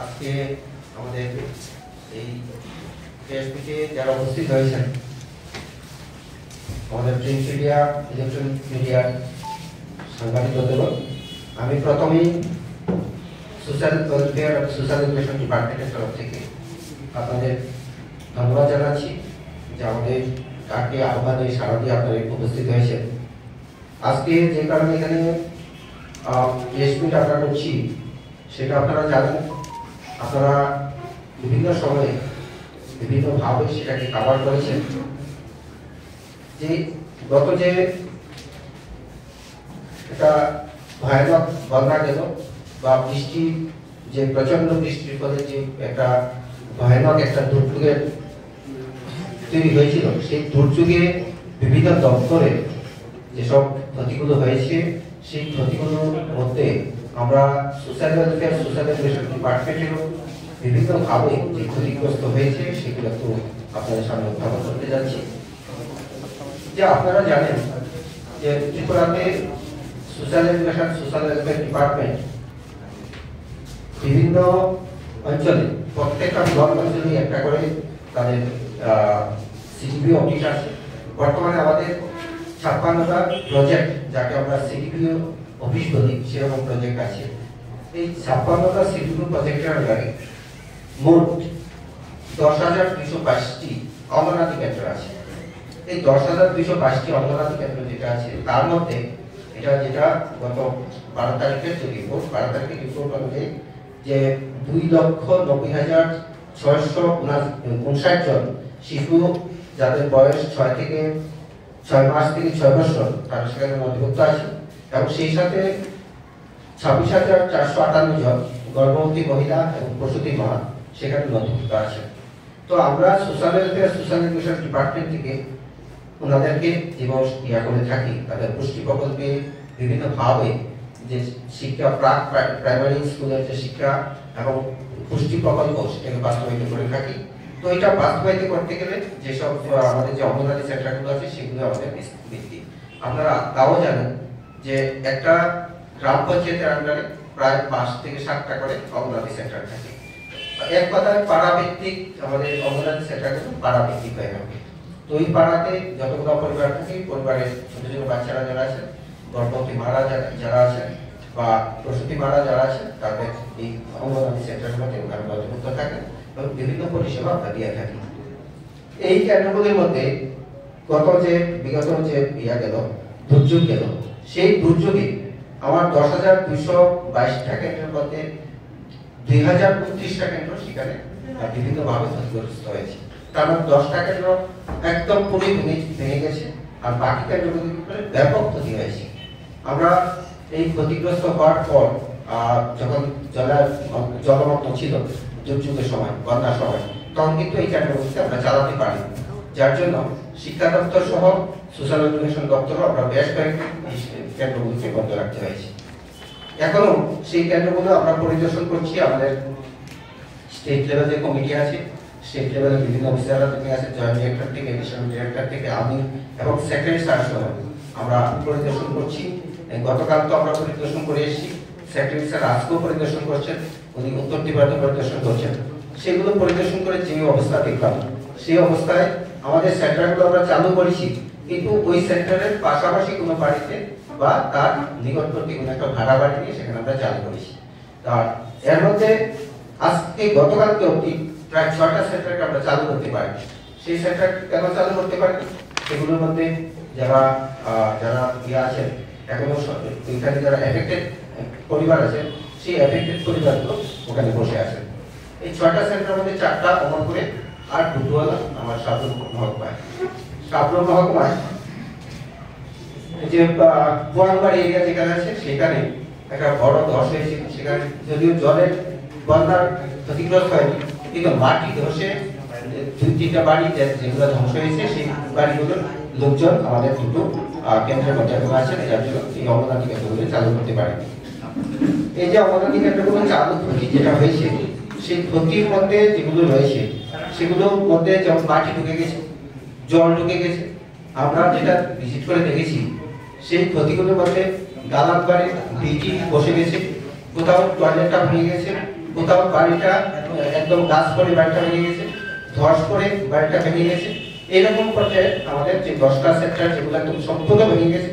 আজকে আমাদের এই ফেসবুকে যারা উপস্থিত হয়েছেন, আমাদের প্রিন্ট মিডিয়া, ইলেকট্রনিক মিডিয়ার সাংবাদিক বন্ধুগণ, আমি প্রথমেই সোশ্যাল ওয়েলফেয়ার এবং সোশ্যাল এডুকেশন ডিপার্টমেন্টের তরফ থেকে আপনাদের ধন্যবাদ জানাচ্ছি যে আমাদের ডাকে আহ্বানে সাড়া দিয়ে আপনারা উপস্থিত হয়েছেন। আজকে যে কারণে এখানে প্রেস মিট আমরা করছি সেটা আপনারা জানেন। আপনারা বিভিন্ন সময়ে বিভিন্নভাবে সেটাকে কভার করেছেন। যে গত যে একটা ভয়ানক বন্যা গেল বা বৃষ্টি, যে প্রচন্ড বৃষ্টির ফলে যে একটা ভয়ানক একটা দুর্যোগের তৈরি হয়েছিল, সেই দুর্যোগে বিভিন্ন দপ্তরে যেসব ক্ষতিগুলো হয়েছে সেই ক্ষতিগুলোর মধ্যে আমরা সোশ্যাল ওয়েলফেয়ার, সোশ্যাল এডুকেশন ডিপার্টমেন্টেরও বিভিন্নভাবে যে ক্ষতিগ্রস্ত হয়েছে সেগুলো একটু আপনাদের সামনে উত্থাপন করতে যাচ্ছি। যে আপনারা জানেন যে ত্রিপুরাতে social education, social welfare department বিভিন্ন অঞ্চলে, প্রত্যেকটা ব্লক অঞ্চলে একটা করে তাদের সিডিপি অফিস আছে। বর্তমানে আমাদের 56টা প্রজেক্ট, যাকে আমরা সিডিপি অফিস বলি, সেরকম প্রজেক্ট আছে। এই 56টা সিডিপি প্রজেক্টের আন্ডারে মোট 10,222টি অঙ্গনাদি কেন্দ্র আছে। এই 10,222টি অঙ্গনাদি কেন্দ্র যেটা আছে, তার মধ্যে যেটা গত 12 তারিখের যে রিপোর্ট, 12 তারিখের রিপোর্ট অনুযায়ী যে 2,90,659 জন শিশু যাদের বয়স 6 মাস থেকে 6 বছর তারা সেখানে নথিভুক্ত আছে, এবং সেই সাথে 26,458 জন গর্ভবতী মহিলা এবং প্রসূতি মা সেখানে নথিভুক্ত আছে। তো আমরা social welfare, social education department থেকে ওনাদেরকে দিবস ইয়া করে থাকি। তাদের পুষ্টি প্রকল্পে বিভিন্নভাবে যে শিক্ষা, প্রাক প্রাইমারি স্কুলের যে শিক্ষা এবং পুষ্টি প্রকল্প সেটাকে বাস্তবায়িত করে থাকি। তো এটা বাস্তবায়িত করতে গেলে যেসব আমাদের যে অঙ্গনওয়াড়ি সেন্টারগুলো আছে সেগুলো আমাদের ভিত্তি। আপনারা তাও জানেন যে একটা গ্রাম পঞ্চায়েতের আন্ডারে প্রায় 5 থেকে 7টা করে অঙ্গনওয়াড়ি সেন্টার থাকে। এক কথায় পাড়াভিত্তিক আমাদের অঙ্গনওয়াড়ি সেন্টারগুলো পাড়াভিত্তিক হয়ে থাকে। তো এই পাড়াতে যতগুলো পরিবার থাকে, পরিবারের ছোট ছোট বাচ্চারা যারা আছে, গর্ভবতী মারা যারা আছে বা প্রসূতি মারা যারা আছে, তাদের এই অঙ্গনওয়াড়ি সেন্টারগুলোতে নথিভুক্ত থাকে এবং বিভিন্ন পরিষেবা আমরা দিয়ে থাকি। এই কেন্দ্রগুলির মধ্যে বিগত যে দুর্যোগ গেল, সেই দুর্যোগে আমার 10,222টা কেন্দ্রের মধ্যে 2,029টা কেন্দ্র সেখানে বিভিন্নভাবে ক্ষতিগ্রস্ত হয়েছে। তার মধ্যে 10টা কেন্দ্র একদম পুরো ভেঙে গেছে, আর বাকি কেন্দ্রগুলি ব্যাপক ক্ষতি হয়েছে। আমরা এই ক্ষতিগ্রস্ত হওয়ার পর যখন জলমগ্ন ছিল দুর্যোগের সময়, বন্যার সময়, তখন কিন্তু এই কেন্দ্রগুলিতে আমরা চালাতে পারি, যার জন্য শিক্ষা দপ্তর সহ সোশ্যাল এডুকেশন দপ্তরও আমরা বেশ কয়েকটি কেন্দ্রগুলিকে বন্ধ রাখতে হয়েছে। এখনো সেই কেন্দ্রগুলো আমরা পরিদর্শন করছি। আমাদের স্টেট লেভেল যে কমিটি আছে, স্টেট লেভেলের বিভিন্ন অফিসাররা থেকে আছে, জয়েন্ট ডিরেক্টর থেকে, এডিশনাল ডিরেক্টর থেকে, আমি এবং সেক্রেটারি স্যার সহ আমরা পরিদর্শন করছি। গতকাল তো আমরা পরিদর্শন করে এসেছি, সেক্রেটারি স্যার আজকেও পরিদর্শন করছেন, উনি উত্তর ত্রিপুরাতে পরিদর্শন করছেন। সেগুলো পরিদর্শন করে যে অবস্থা দেখলাম, সেই অবস্থায় আমাদের সেন্টারগুলো আমরা চালু করেছি, কিন্তু ওই সেন্টারের পাশাপাশি কোনো বাড়িতে বা তার নিকটবর্তী কোনো একটা ভাড়া বাড়ি নিয়ে সেখানে আমরা চালু করেছি। আর এর মধ্যে আজকে গতকালকে অবধি প্রায় 6টা সেন্টারকে আমরা চালু করতে পারি। সেই সেন্টার কেন চালু করতে পারি? সেগুলোর মধ্যে যারা আছেন, এখনো এখানে যারা এফেক্টেড পরিবার আছে, সেই এফেক্টেড পরিবারগুলো ওখানে বসে আছেন। এই 6টা সেন্টারের মধ্যে 4টা অমরপুরে আর দুটো হলো আমার সাবরুম মহকুমায় যে বোয়ালবাড়ি এরিয়া যেখানে আছে, সেখানে একটা বড় ধস হয়েছিল। সেখানে যদিও জলের বন্যার ক্ষতিগ্রস্ত হয়নি, কিন্তু মাটি ধসে 2-3টা বাড়ি যেগুলো ধ্বংস হয়েছে, সেই বাড়িগুলোর লোকজন আমাদের দুটো কেন্দ্রের মধ্যে আছেন, যার জন্য এই অঙ্গনওয়াড়ি কেন্দ্রগুলো চালু করতে পারে। এই যে অঙ্গনওয়াড়ি কেন্দ্রগুলো চালু ক্ষতি যেটা হয়েছে, সেই ক্ষতির মধ্যে যেগুলো রয়েছে সেগুলোর মধ্যে যেমন মাটি ঢুকে গেছে, জল ঢুকে গেছে। আমরা যেটা ভিজিট করে দেখেছি, সেই ক্ষতিগুলোর মধ্যে দালান বাড়ি ডিটি বসে গেছে, কোথাও টয়লেটটা ভেঙে গেছে, কোথাও বাড়িটা একদম গাছ পড়ে বাড়িটা ভেঙে গেছে, ধস করে বাড়িটা ভেঙে গেছে। এইরকম পর্যায়ে আমাদের যে 10টা সেক্টর যেগুলো একদম সম্পূর্ণ ভেঙে গেছে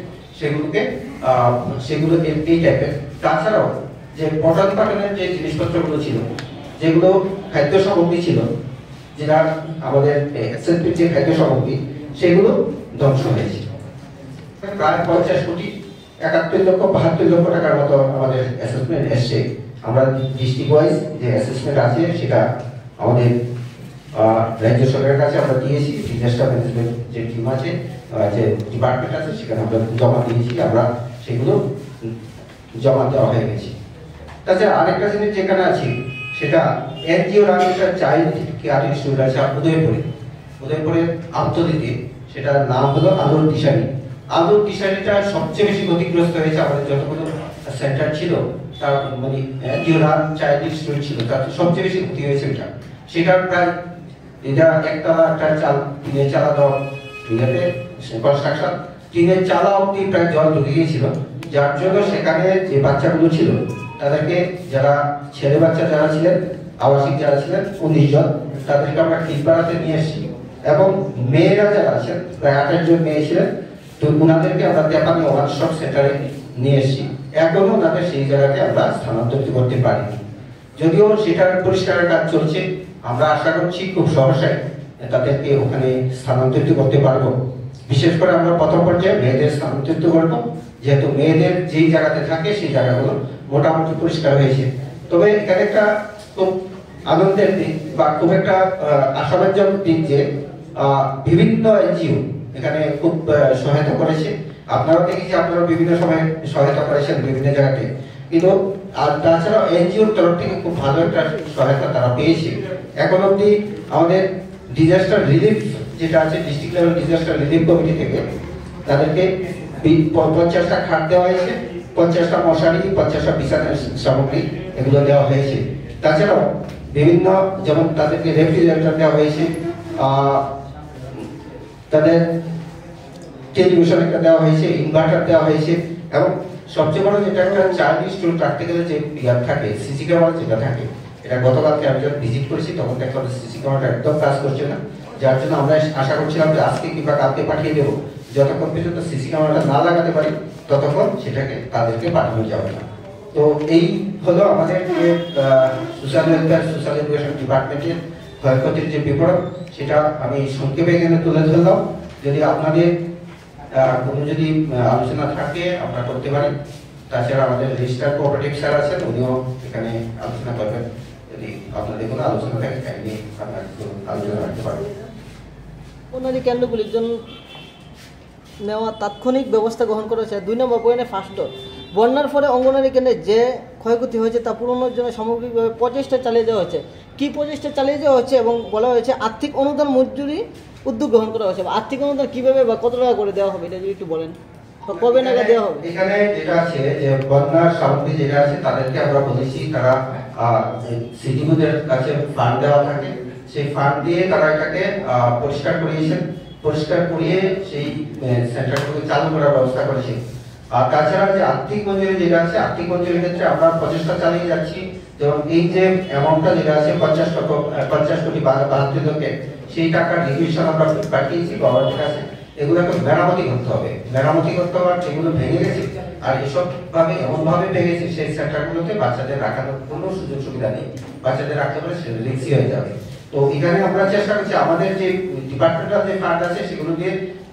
সেগুলো এই টাইপের। তাছাড়াও যে পঠন পাঠনের যে জিনিসপত্রগুলো ছিল, যেগুলো খাদ্য সামগ্রী ছিল, যেটা আমাদের এসএসপির যে খাদ্য সামগ্রী, সেগুলো ধ্বংস হয়েছে। প্রায় 50 কোটি 71 লক্ষ 72 লক্ষ টাকার মতো আমাদের অ্যাসেসমেন্ট এসছে। আমরা ডিস্ট্রিক্ট ওয়াইজ যে অ্যাসেসমেন্ট আছে সেটা আমাদের রাজ্য সরকারের কাছে আমরা দিয়েছি। ডিজাস্টার ম্যানেজমেন্ট যে টিম আছে, যে ডিপার্টমেন্ট আছে, সেখানে আমরা জমা দিয়েছি। আমরা সেগুলো জমা দেওয়া হয়ে গেছে। তাছাড়া আরেকটা জিনিস যেখানে আছে সেটা এনজিও রানিটা চাইল্ড কেয়ার ইনস্টিটিউট আছে উদয়পুরের আত্মদিতে, সেটার নাম হলো আলোর দিশারি। আলোর দিশারিটা সবচেয়ে বেশি ক্ষতিগ্রস্ত হয়েছে। আমাদের যতগুলো সেন্টার ছিল তার মানে এনজিও রান চাইল্ড ইনস্টিটিউট ছিল, তার সবচেয়ে বেশি ক্ষতি হয়েছে সেটার প্রায় এটা একতলা একটা চাল টিনের চালা দেওয়া কনস্ট্রাকশন, টিনের চালা অব্দি প্রায় জল ঢুকে গিয়েছিল, যার জন্য সেখানে যে বাচ্চাগুলো ছিল তাদেরকে, যারা ছেলে বাচ্চা যারা ছিলেন, আবাসিক যারা ছিলেন 19 জন, তাদেরকে আমরা খিলপাড়াতে নিয়ে এসেছি। এবং মেয়েরা যারা আছেন প্রায় 28 জন মেয়ে ছিলেন, তো ওনাদেরকে আমরা তেপানি ওয়ান স্টপ সেন্টারে নিয়ে এসেছি। এখনো ওনাদের সেই জায়গাতে আমরা স্থানান্তরিত করতে পারিনি, যদিও সেটার পরিষ্কারের কাজ চলছে। আমরা আশা করছি খুব সহসাই তাদেরকে ওখানে স্থানান্তরিত করতে পারবো। বিশেষ করে আমরা প্রথম পর্যায়ে মেয়েদের স্থানান্তরিত করবো, যেহেতু মেয়েদের যেই জায়গাতে থাকে সেই জায়গাগুলো মোটামুটি পরিষ্কার হয়েছে। তবে এখানে একটা খুব আনন্দের দিক বা খুব একটা আশাব্যঞ্জক দিক যে বিভিন্ন এনজিও এখানে খুব সহায়তা করেছে। আপনারাও দেখেছি, আপনারা বিভিন্ন সময় সহায়তা করেছেন বিভিন্ন জায়গাতে, কিন্তু আর তাছাড়া এনজিওর তরফ থেকে খুব ভালো একটা সহায়তা তারা পেয়েছে। এখন অবধি আমাদের ডিজাস্টার রিলিফ যেটা আছে, district level disaster relief committee থেকে তাদেরকে 50টা খাট দেওয়া হয়েছে, 50টা মশারি, 50টা বিছানা সামগ্রী এগুলো দেওয়া হয়েছে। তাছাড়াও বিভিন্ন, যেমন তাদেরকে রেফ্রিজারেটর দেওয়া হয়েছে, তাদের টেলিভিশন একটা দেওয়া হয়েছে, ইনভার্টার দেওয়া হয়েছে, এবং সবচেয়ে বড় যেটা একটা চাইল্ড স্টুডেন্ট রাখতে গেলে যে ইয়ার থাকে, সিসি ক্যামেরা যেটা থাকে, এটা গতকালকে আমি যখন ভিজিট করেছি তখন দেখলাম সিসি ক্যামেরাটা একদম কাজ করছে না, যার জন্য আমরা আশা করছিলাম যে আজকে কিংবা কালকে পাঠিয়ে দেবো। যতক্ষণ পর্যন্ত সিসি ক্যামেরাটা না লাগাতে পারি ততক্ষণ সেটাকে তাদেরকে পাঠানো যাবে না। তো এই হলো আমাদের যে সোশ্যাল ওয়েলফেয়ার সোশ্যাল এডুকেশন ডিপার্টমেন্টের ক্ষয়ক্ষতির যে বিবরণ, সেটা আমি সংক্ষেপে এখানে তুলে ধরলাম। যদি আপনাদের কোনো যদি আলোচনা থাকে আমরা করতে পারি। তাছাড়া আমাদের রেজিস্টার কোঅপারেটিভ স্যার আছেন, উনিও এখানে আলোচনা করবেন। যদি আপনাদের কোনো আলোচনা থাকে কাইন্ডলি আপনারা আলোচনা রাখতে পারেন। অন্যান্য কেন্দ্রগুলির জন্য নেওয়া তাৎক্ষণিক ব্যবস্থা গ্রহণ করা হয়েছে। 2 নম্বর পয়েন্টে ফার্স্ট ডোজ। বন্যার ফলে অঙ্গনওয়াড়ি কেন্দ্রে যে ক্ষয়ক্ষতি হয়েছে তা পূরণের জন্য সামগ্রিকভাবে প্রচেষ্টা চালিয়ে দেওয়া হচ্ছে। কী প্রচেষ্টা চালিয়ে দেওয়া হচ্ছে এবং বলা হয়েছে আর্থিক অনুদান মঞ্জুরি উদ্যোগ গ্রহণ করা হয়েছে। আর্থিক অনুদান কীভাবে বা কত টাকা করে দেওয়া হবে এটা যদি একটু বলেন, কবে নাগাদ দেওয়া হবে? এখানে যেটা আছে যে বন্যার সামগ্রী যেটা আছে তাদেরকে আমরা বলেছি তারা সিডিগুদের কাছে ফান্ড দেওয়া থাকে, সেই ফান্ড দিয়ে তারা এটাকে পরিষ্কার করিয়েছেন, পরিষ্কার করিয়ে সেই সেন্টারগুলোকে চালু করার ব্যবস্থা করেছে। আর তাছাড়া যে আর্থিক মঞ্জুরি যেটা আছে, আর্থিক মঞ্জুরির ক্ষেত্রে আমরা প্রচেষ্টা চালিয়ে যাচ্ছি। যেমন এই যে অ্যামাউন্টটা যেটা আছে 50 কোটি 72 লক্ষে, সেই টাকার রিকুইশন আমরা পাঠিয়েছি গভর্নমেন্টের কাছে। এগুলোকে মেরামতি করতে হবে, আর যেগুলো ভেঙে গেছে আর এসব ভাবে এমনভাবে ভেঙেছে সেই সেন্টারগুলোতে বাচ্চাদের রাখার কোনো সুযোগ সুবিধা নেই। বাচ্চাদের রাখতে পারে সেটা রিস্কি হয়ে যাবে। তো এখানে আমরা চেষ্টা করছি আমাদের যে ডিপার্টমেন্টাল যে ফান্ড আছে সেগুলো দিয়ে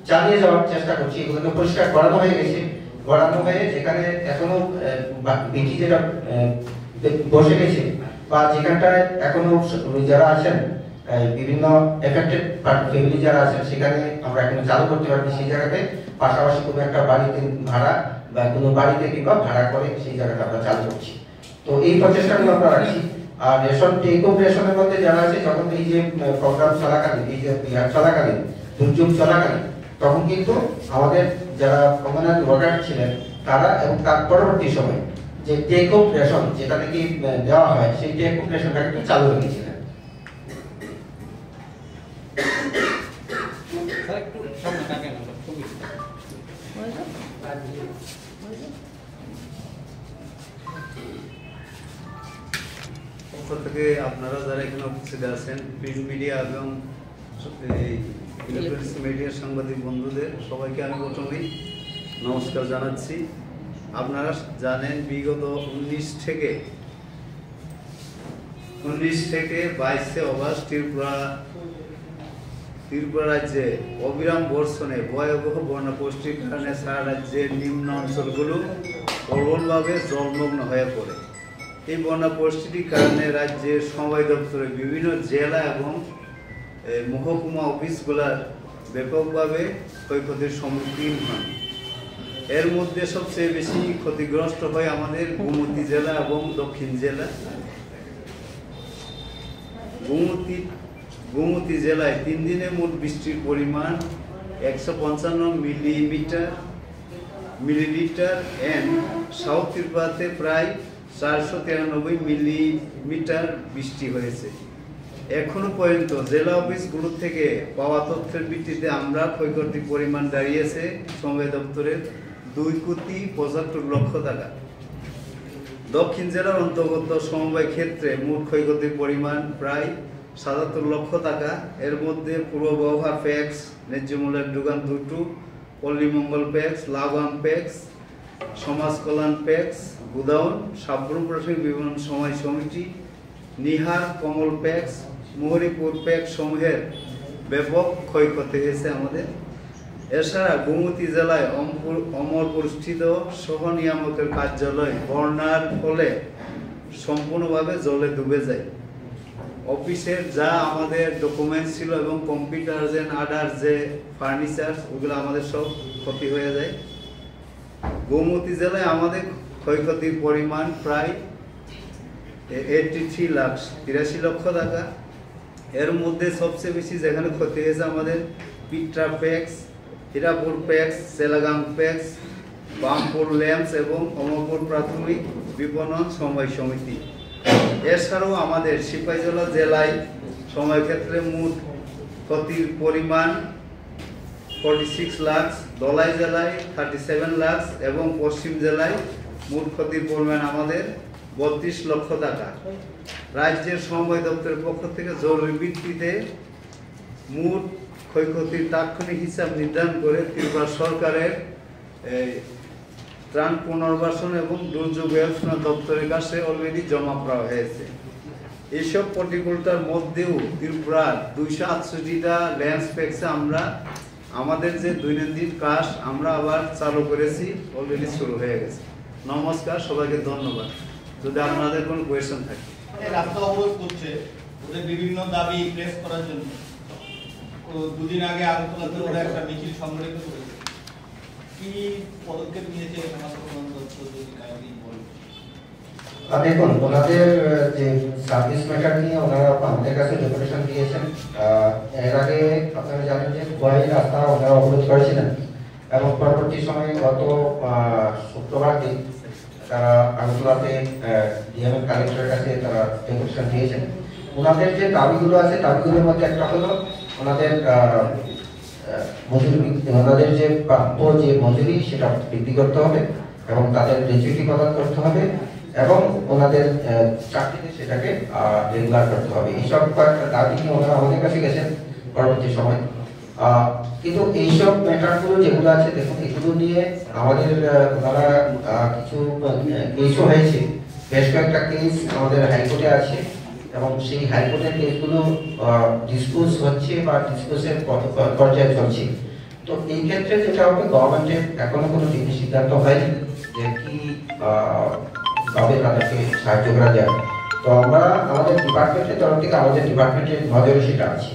চালিয়ে যাওয়ার চেষ্টা করছি। এগুলোকে পরিষ্কার করানো হয়ে গেছে, করানো হয়ে যেখানে এখনো বেটি যেটা বসে গেছে বা যেখানটায় এখনো যারা আছেন বিভিন্ন এফেক্টেড ফ্যামিলি যারা আছেন সেখানে আমরা এখনো চালু করতে পারিনি, সেই জায়গাতে পাশাপাশি কোনো একটা বাড়িতে ভাড়া বা কোনো বাড়িতে কিংবা ভাড়া করে সেই জায়গাটা আমরা চালু করছি। তো এই প্রচেষ্টাগুলো আমরা রাখছি। আর রেশন টেকোভ রেশনের মধ্যে যারা আছে, যখন এই যে প্রোগ্রাম চলাকালীন, এই যে চলাকালীন, দুর্যোগ চলাকালীন, তখন কিন্তু আমাদের যারা অঙ্গনওয়াড়ি ওয়ার্কার ছিলেন তারা এবং তার পরবর্তী সময় যে টেকোভ রেশন যেটা নাকি দেওয়া হয়, সেই টেকোভ রেশনটা কিন্তু চালু রেখেছিলেন। থেকে আপনারা যারা এখানে উপস্থিত আছেন, প্রিন্ট মিডিয়া এবং ইলেকট্রনিক্স মিডিয়ার সাংবাদিক বন্ধুদের সবাইকে আমি প্রথমেই নমস্কার জানাচ্ছি। আপনারা জানেন বিগত 19 থেকে 22 অগাস্ট ত্রিপুরা রাজ্যে অবিরাম বর্ষণে ভয়াবহ বন্যা পরিস্থিতির কারণে সারা রাজ্যের নিম্ন অঞ্চলগুলো প্রবলভাবে জলমগ্ন হয়ে পড়ে। এই বন্যা পরিস্থিতির কারণে রাজ্যের সমবায় দপ্তরে বিভিন্ন জেলা এবং মহকুমা অফিসগুলার ব্যাপকভাবে ক্ষয়ক্ষতির সম্মুখীন হন। এর মধ্যে সবচেয়ে বেশি ক্ষতিগ্রস্ত হয় আমাদের গোমতী জেলা এবং দক্ষিণ জেলা। গোমতী জেলায় 3 দিনে মোট বৃষ্টির পরিমাণ 155 মিলিলিটার এন্ড সাউথ ত্রিপুরাতে প্রায় 493 মিলিমিটার বৃষ্টি হয়েছে। এখনো পর্যন্ত জেলা অফিসগুলো থেকে পাওয়া তথ্যের ভিত্তিতে আমরা ক্ষয়ক্ষতির পরিমাণ দাঁড়িয়েছে সমবায় দপ্তরের 2,75,00,000 টাকা। দক্ষিণ জেলার অন্তর্গত সমবায় ক্ষেত্রে মোট ক্ষয়ক্ষতির পরিমাণ প্রায় 77 লক্ষ টাকা। এর মধ্যে পূর্ব ব্যবহার প্যাক্স, ন্যায্য মূল্যের যোগান 2টো, পল্লীমঙ্গল প্যাক্স, লাগাম প্যাক্স, সমাজ কল্যাণ প্যাক্স, গুদাউন, সাবরুম প্রাথমিক বিপণন সময় সমিতি, নিহার কমল প্যাক্স, মোহরিপুর প্যাক্স সমূহের ব্যাপক ক্ষয়ক্ষতি হয়েছে আমাদের। এছাড়া গোমতী জেলায় অমরপুরস্থিত সহ নিয়ামকের কার্যালয় বন্যার ফলে সম্পূর্ণভাবে জলে ডুবে যায়। অফিসের যা আমাদের ডকুমেন্টস ছিল এবং কম্পিউটার এন্ড আদার যে ফার্নিচার, ওগুলো আমাদের সব ক্ষতি হয়ে যায়। গোমতী জেলায় আমাদের ক্ষয়ক্ষতির পরিমাণ প্রায় 83 লক্ষ টাকা। এর মধ্যে সবচেয়ে বেশি যেখানে ক্ষতি হয়েছে আমাদের Pitra PACS, Hirapur PACS, Selagang PACS, Bampur LAMPS এবং অমরপুর প্রাথমিক বিপণন সমবায় সমিতি। এছাড়াও আমাদের সিপাহীজলা জেলায় সময় ক্ষেত্রে মোট ক্ষতির পরিমাণ 46 লাখ, ধলাই জেলায় 37 লাখ এবং পশ্চিম জেলায় মোট ক্ষতির পরিমাণ আমাদের 32 লক্ষ টাকা। রাজ্যের সমবায় দপ্তরের পক্ষ থেকে জরুরি ভিত্তিতে মোট ক্ষয়ক্ষতির তাৎক্ষণিক হিসাব নির্ধারণ করে ত্রিপুরা সরকারের ত্রাণ পুনর্বাসন এবং দুর্যোগ ব্যবস্থাপনা দপ্তরের কাছে অলরেডি জমা করা হয়েছে। এইসব প্রতিকূলতার মধ্যেও ত্রিপুরার 268টা ল্যান্ড প্যাক্সে আমরা আমাদের যে দৈনন্দিন কাজ আমরা আবার চালু করেছি, অলরেডি শুরু হয়ে গেছে। নমস্কার, সবাইকে ধন্যবাদ। যদি আপনাদের কোনো কোয়েশ্চেন থাকে। রাস্তা অবরোধ করছে, ওদের বিভিন্ন দাবি প্রেস করার জন্য। দুদিন আগে আগরতলাতে ওরা একটা মিছিল সংগঠিত করেছে। কি পদক্ষেপ নিয়েছে সমাজসেবা দপ্তর, যদি কাইন্ডলি বলেন? দেখুন, ওনাদের যে সার্ভিস ম্যাটার নিয়ে ওনারা আমাদের কাছে ডেপুটেশন দিয়েছেন। এর আগে আপনারা জানেন যে গোয়াই রাস্তা ওনারা অবরোধ করেছিলেন এবং পরবর্তী সময়ে গত শুক্রবার দিন তারা আগরতলাতে ডিএমএম কালেক্টরের কাছে তারা ডেপুটেশন দিয়েছেন। ওনাদের যে দাবিগুলো আছে, দাবিগুলোর মধ্যে একটা হলো ওনাদের ওনাদের যে প্রাপ্য যে মজুরি সেটা বৃদ্ধি করতে হবে এবং তাদের গ্র্যাচুইটি প্রদান করতে হবে এবং ওনাদের চাকরিতে সেটাকে রেগুলার করতে হবে। এইসব কয়েকটা দাবি নিয়ে ওনারা আমাদের কাছে গেছেন পরবর্তী সময়। কিন্তু এইসব ম্যাটারগুলো যেগুলো আছে, দেখুন এগুলো নিয়ে আমাদের ওনারা কিছু কেসও হয়েছে, বেশ কয়েকটা কেস আমাদের হাইকোর্টে আছে এবং সেই হাইকোর্টের কেসগুলো ডিসপোজ হচ্ছে বা ডিসপোজের পর্যায়ে চলছে। তো এই ক্ষেত্রে যেটা হবে, গভর্নমেন্টের এখনো কোনো সিদ্ধান্ত হয়নি যে কি ভাবে তাদেরকে সাহায্য করা যায়। তো আমরা আমাদের ডিপার্টমেন্টের তরফ থেকে আমাদের ডিপার্টমেন্টের নজরে সেটা আছে।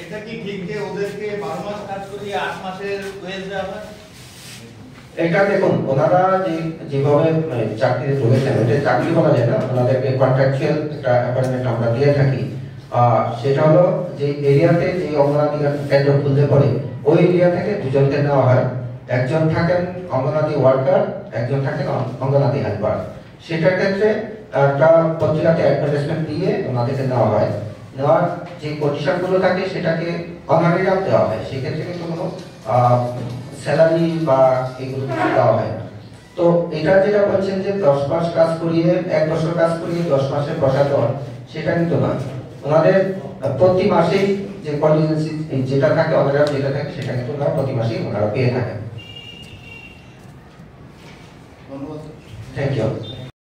এটা কি ঠিক যে ওদেরকে 12 মাস কাজ করিয়ে 8 মাসের ওয়েজ দেওয়া হয়? এটা দেখুন, ওনারা যেভাবে চাকরিতে ঢুকেছেন, ওটা চাকরি বলা যায় না, ওনাদেরকে কন্ট্রাকচুয়াল একটা অ্যাপয়েন্টমেন্ট আমরা দিয়ে থাকি। সেটা হলো যে এরিয়াতে যে অঙ্গনাদি কেন্দ্র খুলতে পারে, ওই এরিয়া থেকে দুজনকে নেওয়া হয়। একজন থাকেন অঙ্গনাদি ওয়ার্কার, একজন থাকেন অঙ্গনাদি হেল্পার। সেটার ক্ষেত্রে একটা পত্রিকাতে অ্যাডভার্টাইজমেন্ট দিয়ে ওনাদেরকে নেওয়া হয়। নেওয়ার যে কন্ডিশনগুলো থাকে সেটাকে অনারিরাম দেওয়া হয়। সেক্ষেত্রে কিন্তু কোনো স্যালারি বা এগুলো দেওয়া হয় না। তো এটা যেটা বলছেন যে 10 মাস কাজ করিয়ে 1 বছর কাজ করিয়ে 10 মাসের প্রশাসন, সেটা কিন্তু না। ওনাদের প্রতি মাসেই যে কন্টিনজেন্সি যেটা থাকে, ওনারা যেটা থাকে সেটা কিন্তু ওনারা প্রতি মাসেই ওনারা পেয়ে থাকেন। ধন্যবাদ। Thank you.